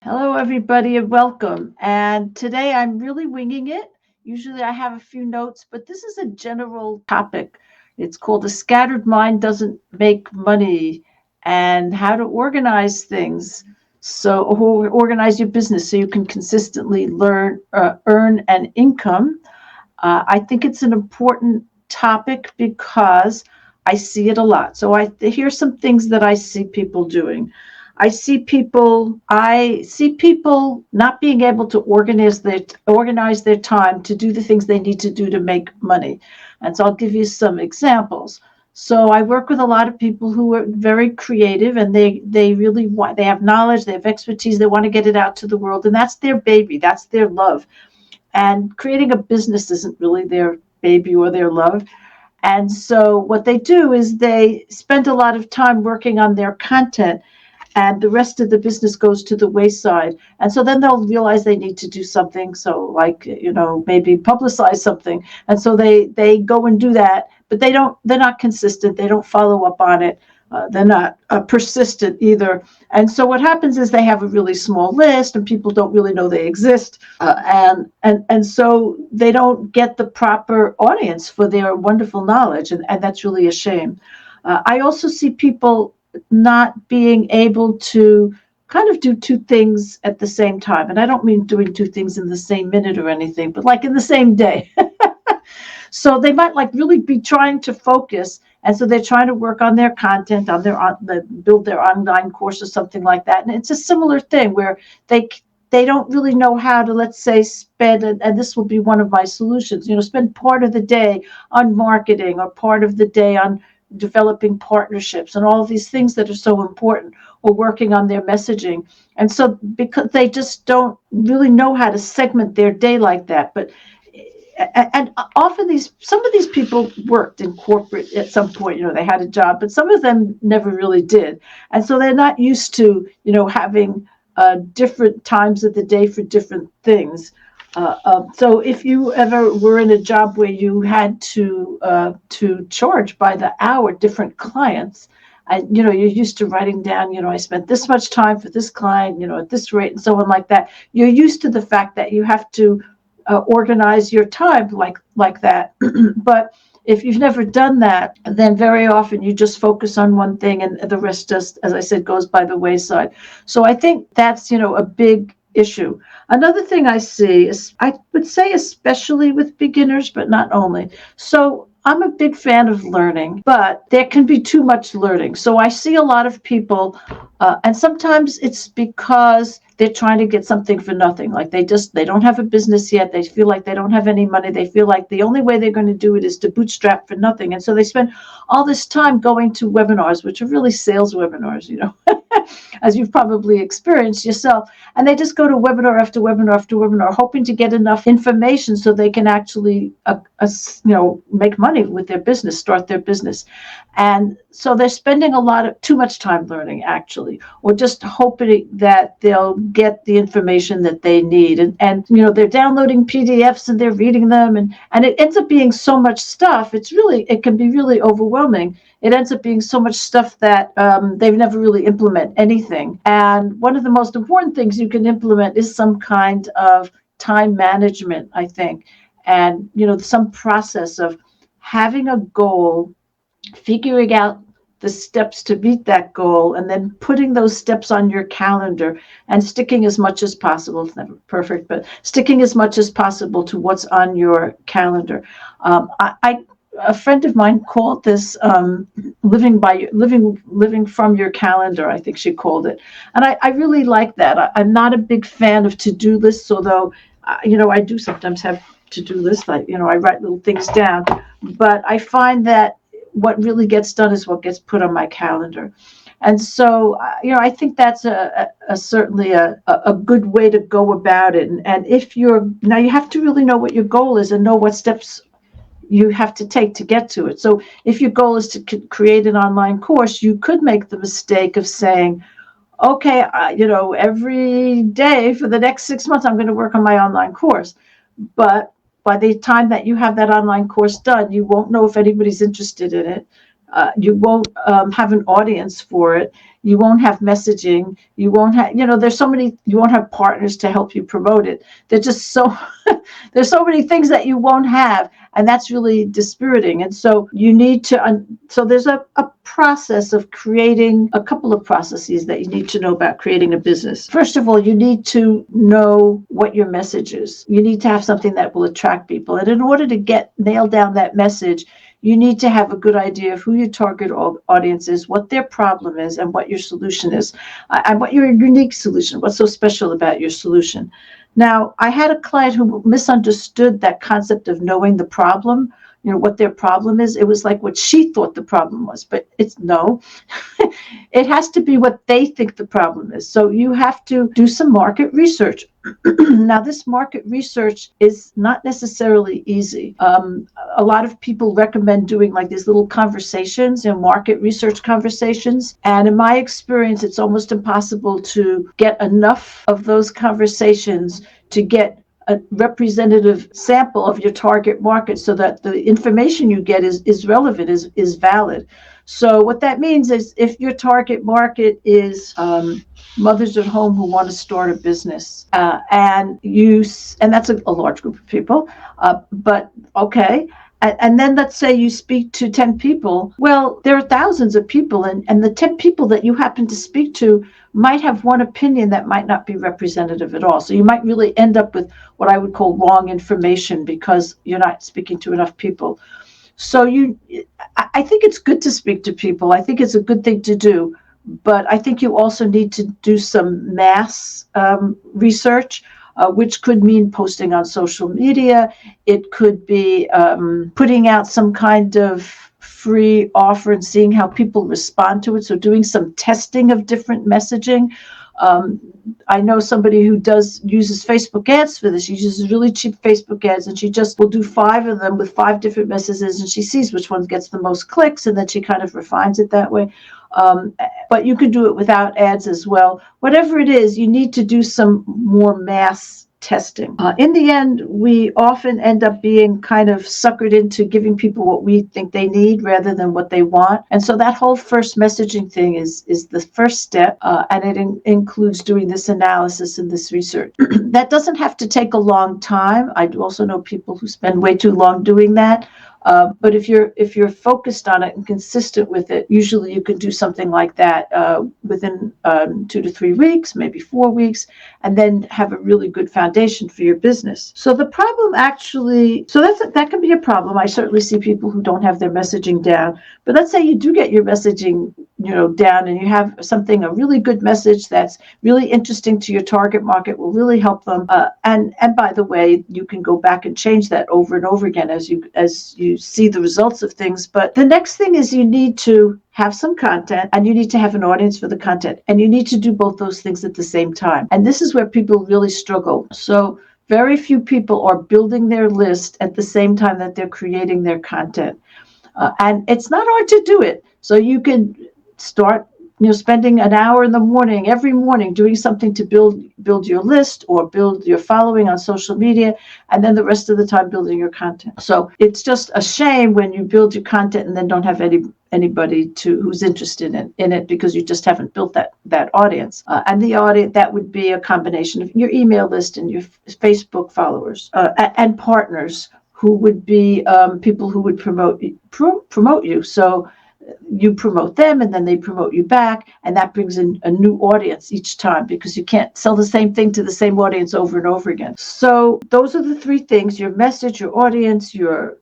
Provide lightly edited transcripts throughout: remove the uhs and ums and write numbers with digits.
Hello, everybody, and welcome. And today I'm really winging it. Usually I have a few notes, but this is a general topic. It's called A Scattered Mind Doesn't Make Money, and how to organize things. So, or organize your business so you can consistently earn an income. I think it's an important topic because I see it a lot. So here's some things that I see people doing. I see people not being able to organize their time to do the things they need to do to make money. And so I'll give you some examples. So I work with a lot of people who are very creative, and they really want, they have knowledge, they have expertise, they want to get it out to the world, and that's their baby, that's their love. And creating a business isn't really their baby or their love. And so what they do is they spend a lot of time working on their content, and the rest of the business goes to the wayside. And so then they'll realize they need to do something. So, like, maybe publicize something. And so they go and do that, but they're not consistent. They don't follow up on it. They're not persistent either. And so what happens is they have a really small list, and people don't really know they exist. And so they don't get the proper audience for their wonderful knowledge, and that's really a shame. I also see people not being able to kind of do two things at the same time. And I don't mean doing two things in the same minute or anything, but like in the same day. So they might like really be trying to focus. And so they're trying to work on their content, build their online course or something like that. And it's a similar thing where they don't really know how to, let's say, spend, and this will be one of my solutions, spend part of the day on marketing, or part of the day on developing partnerships and all of these things that are so important, or working on their messaging. And so because they just don't really know how to segment their day like that. But and often some of these people worked in corporate at some point. They had a job, but some of them never really did. And so they're not used to having different times of the day for different things. So if you ever were in a job where you had to charge by the hour different clients, and you're used to writing down, I spent this much time for this client, at this rate, and so on, like that. You're used to the fact that you have to organize your time like that. But if you've never done that, then very often you just focus on one thing, and the rest just, as I said, goes by the wayside. So I think that's a big issue. Another thing I see is, I would say, especially with beginners, but not only. So I'm a big fan of learning, but there can be too much learning. So I see a lot of people, and sometimes it's because they're trying to get something for nothing. Like they don't have a business yet. They feel like they don't have any money. They feel like the only way they're going to do it is to bootstrap for nothing. And so they spend all this time going to webinars, which are really sales webinars, as you've probably experienced yourself. And they just go to webinar after webinar after webinar, hoping to get enough information so they can actually, make money with their business, start their business. And so they're spending too much time learning, actually, or just hoping that they'll get the information that they need. And they're downloading PDFs and they're reading them, and it ends up being so much stuff. It can be really overwhelming. It ends up being so much stuff that they've never really implemented anything. And one of the most important things you can implement is some kind of time management, I think. And, some process of having a goal, figuring out the steps to meet that goal, and then putting those steps on your calendar and sticking as much as possible. It's never perfect, but sticking as much as possible to what's on your calendar. A friend of mine called this living from your calendar, I think she called it. And I really like that. I'm not a big fan of to-do lists, although, I do sometimes have to-do lists. I write little things down, but I find that what really gets done is what gets put on my calendar. And so, I think that's certainly a good way to go about it. And if now you have to really know what your goal is and know what steps you have to take to get to it. So if your goal is to create an online course, you could make the mistake of saying, okay, every day for the next 6 months, I'm going to work on my online course. But by the time that you have that online course done, you won't know if anybody's interested in it. You won't have an audience for it. You won't have messaging. You won't have, there's so many, you won't have partners to help you promote it. There's just so, there's so many things that you won't have. And that's really dispiriting. And so you need to, so there's a process of creating, a couple of processes that you need to know about creating a business. First of all, you need to know what your message is. You need to have something that will attract people. And in order to nail down that message, you need to have a good idea of who your target audience is, what their problem is, and what your solution is, and what your unique solution, what's so special about your solution. Now, I had a client who misunderstood that concept of knowing the problem, what their problem is. It was like what she thought the problem was, but it's no. It has to be what they think the problem is. So you have to do some market research. Now, this market research is not necessarily easy. A lot of people recommend doing like these little conversations, market research conversations. And in my experience, it's almost impossible to get enough of those conversations to get a representative sample of your target market so that the information you get is relevant, is valid. So what that means is if your target market is mothers at home who want to start a business, and that's a large group of people, but okay. And then let's say you speak to 10 people. Well, there are thousands of people, and the 10 people that you happen to speak to might have one opinion that might not be representative at all. So you might really end up with what I would call wrong information because you're not speaking to enough people. So I think it's good to speak to people. I think it's a good thing to do. But I think you also need to do some mass research, which could mean posting on social media. It could be putting out some kind of free offer and seeing how people respond to it. So doing some testing of different messaging. I know somebody who uses Facebook ads for this. She uses really cheap Facebook ads, and she just will do 5 of them with 5 different messages, and she sees which one gets the most clicks, and then she kind of refines it that way. But you can do it without ads as well. Whatever it is, you need to do some more mass testing. In the end, we often end up being kind of suckered into giving people what we think they need rather than what they want. And so that whole first messaging thing is the first step, and it includes doing this analysis and this research. That doesn't have to take a long time. I do also know people who spend way too long doing that. But if you're focused on it and consistent with it, usually you can do something like that within 2 to 3 weeks, maybe 4 weeks, and then have a really good foundation for your business. So the problem that can be a problem. I certainly see people who don't have their messaging down. But let's say you do get your messaging down, and you have a really good message that's really interesting to your target market, will really help them. And by the way, you can go back and change that over and over again as you see the results of things. But the next thing is you need to have some content, and you need to have an audience for the content, and you need to do both those things at the same time. And this is where people really struggle. So very few people are building their list at the same time that they're creating their content. And it's not hard to do it. So you can start spending an hour in the morning, every morning, doing something to build your list or build your following on social media, and then the rest of the time building your content. So it's just a shame when you build your content and then don't have anybody who's interested in it because you just haven't built that audience. And the audience, that would be a combination of your email list and your Facebook followers and partners who would be people who would promote you. So you promote them, and then they promote you back, and that brings in a new audience each time because you can't sell the same thing to the same audience over and over again. So those are the 3 things: your message, your audience, your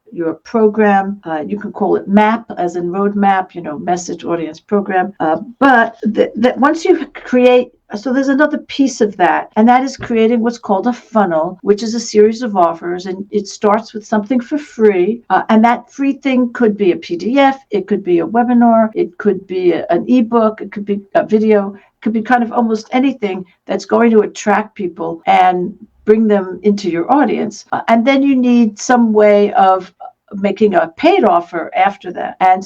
program. You can call it MAP, as in roadmap, message, audience, program. But that once you create, so there's another piece of that, and that is creating what's called a funnel, which is a series of offers, and it starts with something for free, and that free thing could be a PDF, it could be a webinar, it could be an ebook, it could be a video, it could be kind of almost anything that's going to attract people and bring them into your audience. And then you need some way of making a paid offer after that. And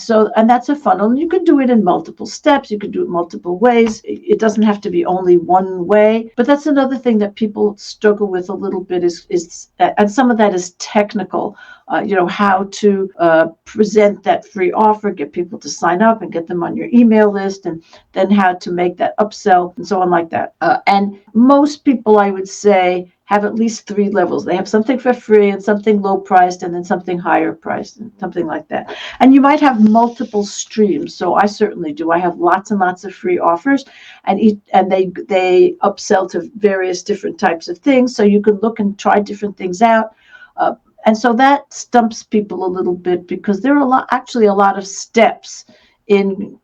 that's a funnel. And you can do it in multiple steps. You can do it multiple ways. It doesn't have to be only one way. But that's another thing that people struggle with a little bit is and some of that is technical. How to present that free offer, get people to sign up and get them on your email list, and then how to make that upsell and so on like that. And most people, I would say, have at least 3 levels. They have something for free and something low priced and then something higher priced and something like that. And you might have multiple streams. So I certainly do. I have lots and lots of free offers, and they upsell to various different types of things. So you can look and try different things out. And so that stumps people a little bit because there are actually a lot of steps in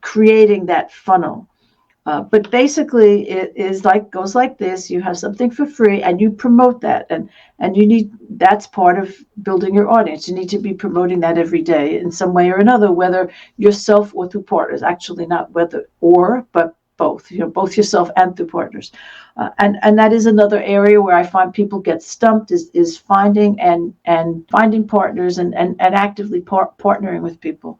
creating that funnel. But basically, it goes like this: you have something for free, and you promote that, and that's part of building your audience. You need to be promoting that every day in some way or another, whether yourself or through partners. Actually, not whether or, but both. Both yourself and through partners. And that is another area where I find people get stumped is finding finding partners and actively partnering with people.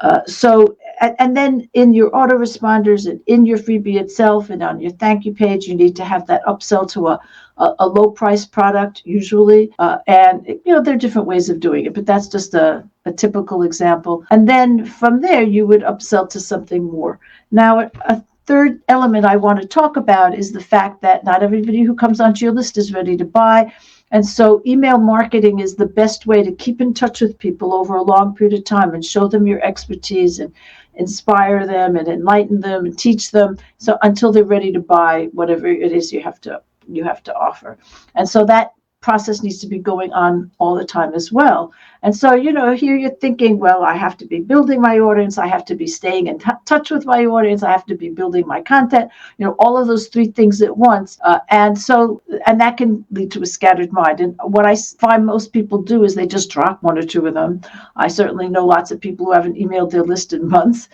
And then in your autoresponders and in your freebie itself and on your thank you page, you need to have that upsell to a low price product usually. And there are different ways of doing it, but that's just a typical example. And then from there, you would upsell to something more. Now, a third element I want to talk about is the fact that not everybody who comes onto your list is ready to buy. And so email marketing is the best way to keep in touch with people over a long period of time and show them your expertise and inspire them and enlighten them and teach them so until they're ready to buy whatever it is you have to offer. And so that process needs to be going on all the time as well. And so, here you're thinking, well, I have to be building my audience. I have to be staying in touch with my audience. I have to be building my content, all of those 3 things at once. And that can lead to a scattered mind. And what I find most people do is they just drop 1 or 2 of them. I certainly know lots of people who haven't emailed their list in months.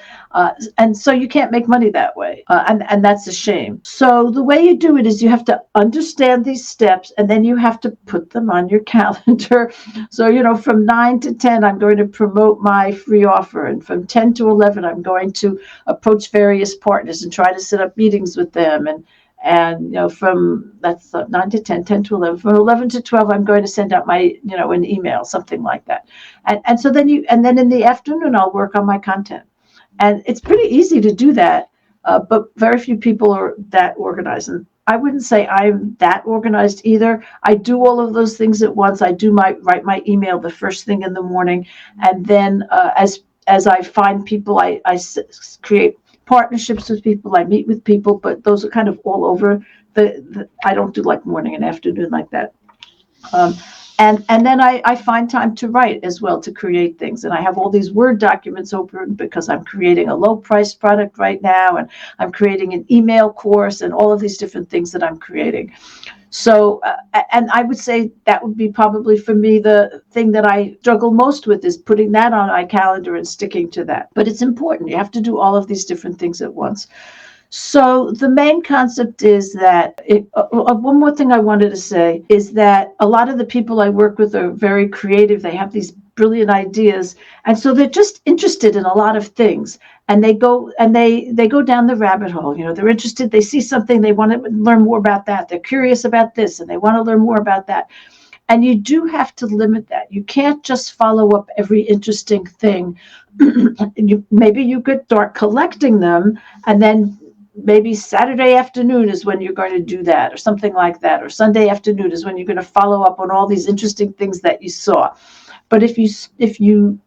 And so you can't make money that way. And that's a shame. So the way you do it is you have to understand these steps, and then you have to put them on your calendar. So, from 9 to 10, I'm going to promote my free offer. And from 10 to 11, I'm going to approach various partners and try to set up meetings with them. And from that's 9 to 10, 10 to 11, from 11 to 12, I'm going to send out my, an email, something like that. And so then in the afternoon, I'll work on my content. And it's pretty easy to do that, but very few people are that organized. And I wouldn't say I'm that organized either. I do all of those things at once. I do write my email the first thing in the morning, and then as I find people, I create partnerships with people. I meet with people, but those are kind of all over. I don't do like morning and afternoon like that. And then I find time to write as well, to create things. And I have all these Word documents open because I'm creating a low-priced product right now, and I'm creating an email course and all of these different things that I'm creating. So, and I would say that would be probably for me the thing that I struggle most with is putting that on my calendar and sticking to that. But it's important. You have to do all of these different things at once. So the main concept is that one more thing I wanted to say is that a lot of the people I work with are very creative. They have these brilliant ideas. And so they're just interested in a lot of things. And they go down the rabbit hole. They're interested. They see something. They want to learn more about that. They're curious about this and they want to learn more about that. And you do have to limit that. You can't just follow up every interesting thing. Maybe you could start collecting them, and then maybe Saturday afternoon is when you're going to do that, or something like that, or Sunday afternoon is when you're going to follow up on all these interesting things that you saw. But if you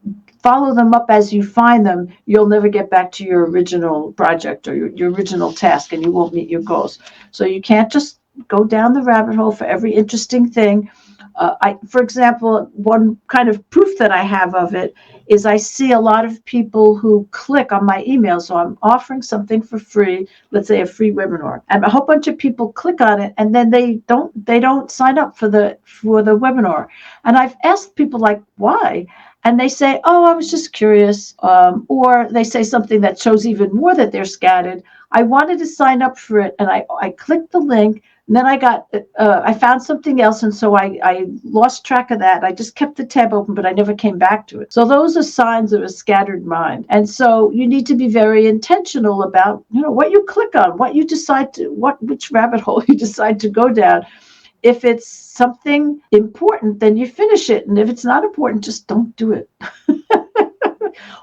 follow them up as you find them, you'll never get back to your original project or your original task, and you won't meet your goals. So you can't just go down the rabbit hole for every interesting thing. For example, one kind of proof that I have of it is I see a lot of people who click on my email. So I'm offering something for free, let's say a free webinar, and a whole bunch of people click on it, and then they don't sign up for the webinar. And I've asked people like, why? And they say, oh, I was just curious. Or they say something that shows even more that they're scattered. I wanted to sign up for it, and I clicked the link. And then I found something else. And so I lost track of that. I just kept the tab open, but I never came back to it. So those are signs of a scattered mind. And so you need to be very intentional about, what you click on, what you decide to, which rabbit hole you decide to go down. If it's something important, then you finish it. And if it's not important, just don't do it.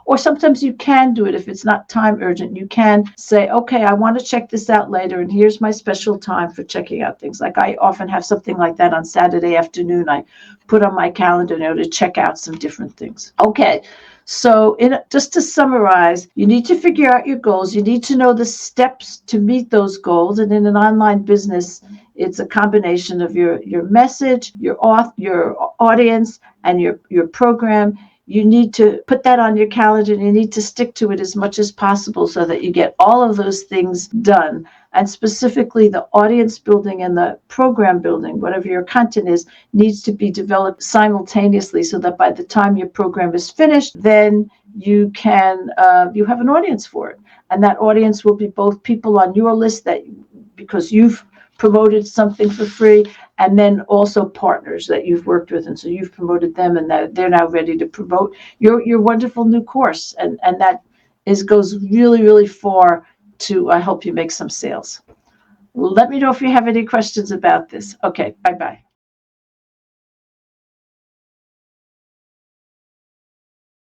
Or sometimes you can do it if it's not time urgent. You can say, okay, I want to check this out later, and here's my special time for checking out things. Like I often have something like that on Saturday afternoon. I put on my calendar to check out some different things. Okay, so just to summarize, you need to figure out your goals. You need to know the steps to meet those goals. And in an online business, it's a combination of your message, your audience, and your program. You need to put that on your calendar, and you need to stick to it as much as possible so that you get all of those things done. And specifically, the audience building and the program building, whatever your content is, needs to be developed simultaneously so that by the time your program is finished, then you have an audience for it. And that audience will be both people on your list because you've promoted something for free, and then also partners that you've worked with, and so you've promoted them, and they're now ready to promote your wonderful new course, and that goes really, really far to help you make some sales. Let me know if you have any questions about this. Okay, bye-bye.